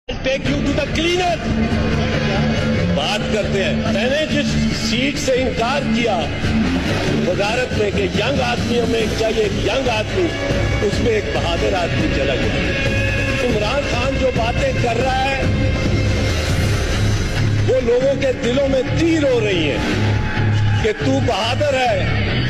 Take you to the cleaner. बात करते हैं, मैंने जिस सीट से इनकार किया वजारत में कि यंग आदमियों में चाहिए एक यंग आदमी, उसमें एक बहादुर आदमी चला गया। इमरान खान जो बातें कर रहा है वो लोगों के दिलों में तीर हो रही है कि तू बहादुर है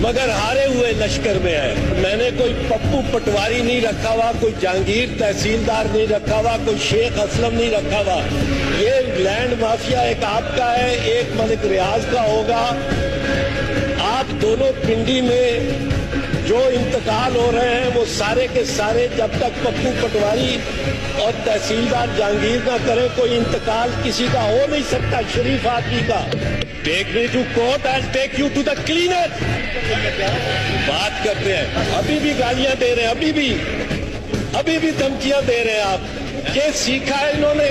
मगर हारे हुए लश्कर में है। मैंने कोई पप्पू पटवारी नहीं रखा हुआ, कोई जहांगीर तहसीलदार नहीं रखा हुआ, कोई शेख असलम नहीं रखा हुआ। ये लैंड माफिया एक आपका है, एक मलिक रियाज का होगा। आप दोनों पिंडी में जो इंतकाल हो रहे हैं वो सारे के सारे जब तक पप्पू पटवारी और तहसीलदार जहांगीर ना करें कोई इंतकाल किसी का हो नहीं सकता शरीफ आदमी का। Take me to court, I will take you to the cleaner. बात करते हैं, अभी भी गालियां दे रहे हैं, अभी भी धमकियां दे रहे हैं। आप ये सीखा है इन्होंने,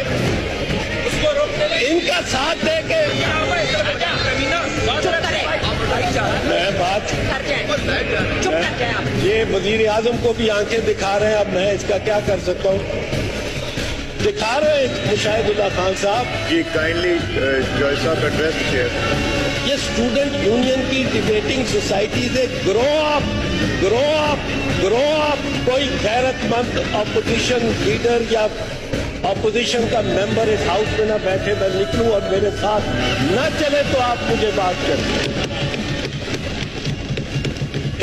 इनका साथ दे के ये वजीर आजम को भी आंखें दिखा रहे हैं। अब मैं इसका क्या कर सकता हूँ? दिखा रहे हैं मुशाहिदुल्लाह खान साहब जी, काइंडली जज साहब एड्रेस चेयर। ये स्टूडेंट यूनियन की डिबेटिंग सोसाइटी से ग्रो अप। कोई गैरतमंद अपोजिशन लीडर या अपोजिशन का मेंबर इस हाउस में न बैठे, मैं निकलूं और मेरे साथ न चले तो आप मुझे बात करें।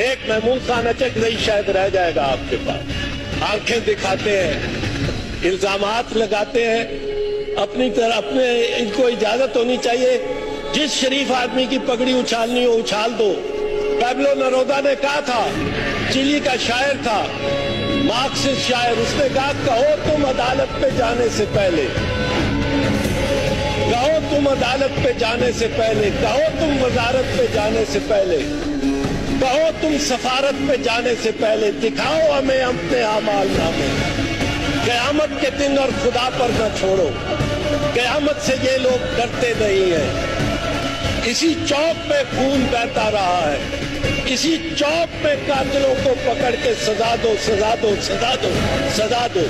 एक महमूद खान अचक रही शायद रह जाएगा आपके पास। आंखें दिखाते हैं, इल्जामात लगाते हैं अपनी तरह। अपने इनको इजाजत होनी चाहिए, जिस शरीफ आदमी की पगड़ी उछालनी हो उछाल दो। पैब्लो नेरूदा ने कहा था, चिली का शायर था, मार्क्सिस्ट शायर, उसने कहा कहो तुम अदालत पे जाने से पहले, कहो तुम अदालत पे जाने से पहले, कहो तुम वजारत पे जाने से पहले, कहो तुम सफारत पे जाने से पहले, दिखाओ हमें अपने आमाल नामे। क़यामत के दिन और खुदा पर न छोड़ो, क़यामत से ये लोग डरते नहीं हैं। इसी चौक पे खून बहता रहा है, इसी चौक पे कातिलों को पकड़ के सजा दो, सजा दो, सजा दो, सजा दो।